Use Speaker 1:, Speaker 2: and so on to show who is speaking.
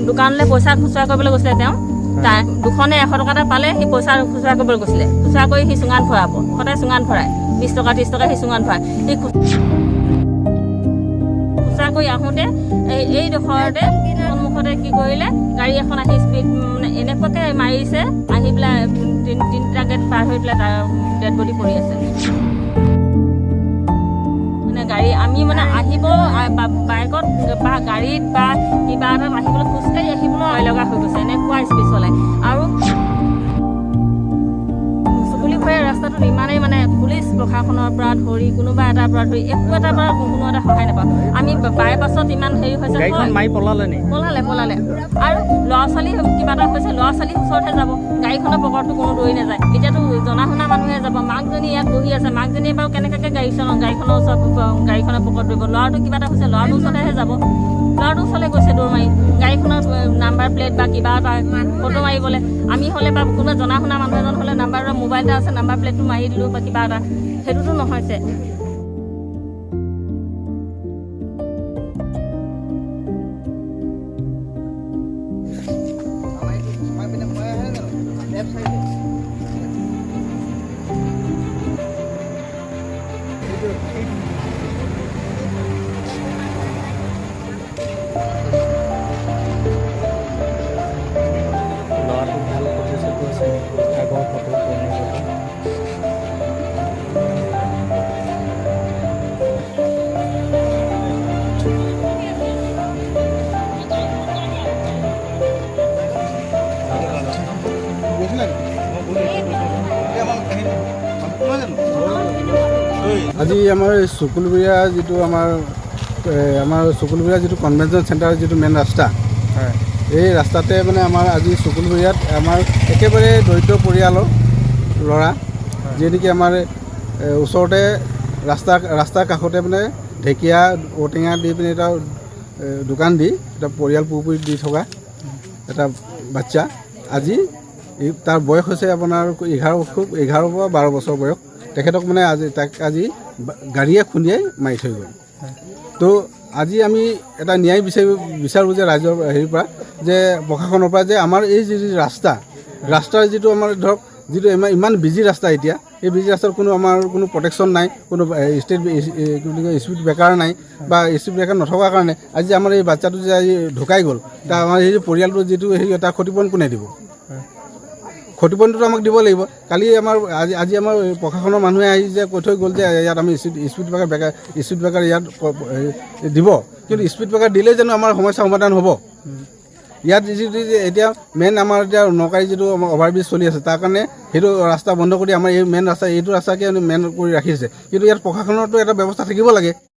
Speaker 1: দোকানলৈ পইচা খুচুৰা কৰিবলৈ গৈছিলে তেওঁ দুখনে 100 টকা এটা পালে সি পইচা খুচুৰা কৰিবলৈ গৈছিলে খুচুৰা কৰি সি চুঙাত ভৰাব সদায় চুঙাত ভৰাই 20 টকা 30 টকা সি চুঙাত ভৰাই সি খুচুৰা কৰি আহোঁতে এই ডোখৰতে সন্মুখতে কি কৰিলে গাড়ী এখন আহি স্পীড মানে এনেকুৱাকৈ মাৰিছে আহি পেলাই 3টা গেট পাৰ হৈ পেলাই তাৰ ডেড বডি পৰি আছে মানে গাড়ী আমি মানে আহিব বাইকত বা গাড়ীত বা কিবা এটাত আহিবলৈ খোজকাঢ়ি আহিবলৈ ভয় লগা হৈ গৈছে এনেকুৱা স্পীড চলায় আৰু চকুলি ভৰে ৰাস্তাটোত ইমানেই মানে পুলিচ প্ৰশাসনৰ পৰা ধৰি কোনোবা এটাৰ পৰা ধৰি একো এটাৰ পৰা কোনো এটা সহায় নাপাওঁ আমি বাইপাছত ইমান হেৰি হৈছে পলালে আৰু ল'ৰা ছোৱালী কিবা এটা হৈছে ল'ৰা ছোৱালীৰ ওচৰতহে যাব গাড়ীখনৰ পকৰটো কোনো দৌৰি নাযায় এতিয়াতো জনা শুনা মানুহে যাব মাকজনী ইয়াত বহি আছে মাকজনীয়ে বাৰু কেনেকৈ গাড়ীখনৰ ওচৰত গাড়ীখনৰ পকৰত ধৰিব ল'ৰাটো কিবা এটা হৈছে ল'ৰাটোৰ ওচৰলৈহে যাব ল'ৰাটোৰ ওচৰলৈ গৈছে দৌৰ মাৰি গাড়ীখনৰ নাম্বাৰ প্লেট বা কিবা এটা ফটো মাৰিবলৈ আমি হ'লে বা কোনোবা জনা শুনা মানুহ এজন হ'লে নাম্বাৰ মোবাইল এটা আছে নাম্বাৰ প্লেটটো মাৰি দিলোঁ বা কিবা এটা সেইটোতো নহৈছে
Speaker 2: আজি আমাৰ চকুলবৰীয়া যিটো আমাৰ চকুলবৰীয়া যিটো কনভেনশ্যন চেণ্টাৰৰ যিটো মেইন ৰাস্তা এই ৰাস্তাতে মানে আমাৰ আজি চকুলবৰীয়াত আমাৰ একেবাৰে দৰিদ্ৰ পৰিয়ালৰ ল'ৰা যিয়ে নেকি আমাৰ ওচৰতে ৰাস্তাৰ কাষতে মানে ঢেকীয়া ঔটেঙা দি পিনে এটা দোকান দি এটা পৰিয়াল পুহপুৰি দি থকা এটা বাচ্চা আজি তাৰ বয়স হৈছে আপোনাৰ 11 পৰা 12 বছৰ বয়স তেখেতক মানে তাক আজি গাড়ীয়ে খুন্দিয়াই মাৰি থৈ গ'ল তো আজি আমি এটা ন্যায় বিচাৰোঁ যে ৰাইজৰ হেৰিৰ পৰা যে প্ৰশাসনৰ পৰা যে আমাৰ এই যি ৰাস্তাৰ যিটো আমাৰ ধৰক যিটো ইমান বিজি ৰাস্তা এতিয়া এই বিজি ৰাস্তাৰ কোনো প্ৰটেকশ্যন নাই কোনো স্পীড ব্ৰেকাৰ নাই বা স্পীড ব্ৰেকাৰ নথকাৰ কাৰণে আজি আমাৰ এই বাচ্চাটো যে আজি ঢুকাই গ'ল তাৰ আমাৰ এই পৰিয়ালটোৰ যিটো হেৰি এটা ক্ষতিপূৰণ কোনে দিব ক্ষতিপূৰণটো আমাক দিব লাগিব কালি আজি আমাৰ প্ৰশাসনৰ মানুহে আহি যে কৈ থৈ গ'ল যে ইয়াত আমি স্পীড ব্ৰেকাৰ ইয়াত দিব কিন্তু স্পীড ব্ৰেকাৰ দিলেই জানো আমাৰ সমস্যা সমাধান হ'ব ইয়াত যিটো এতিয়া মেইন আমাৰ এতিয়া নকাৰী যিটো অভাৰব্ৰিজ চলি আছে তাৰ কাৰণে সেইটো ৰাস্তা বন্ধ কৰি আমাৰ এই মেইন ৰাস্তা এইটো ৰাস্তাকে মেইন কৰি ৰাখিছে কিন্তু ইয়াত প্ৰশাসনৰতো এটা ব্যৱস্থা থাকিব লাগে।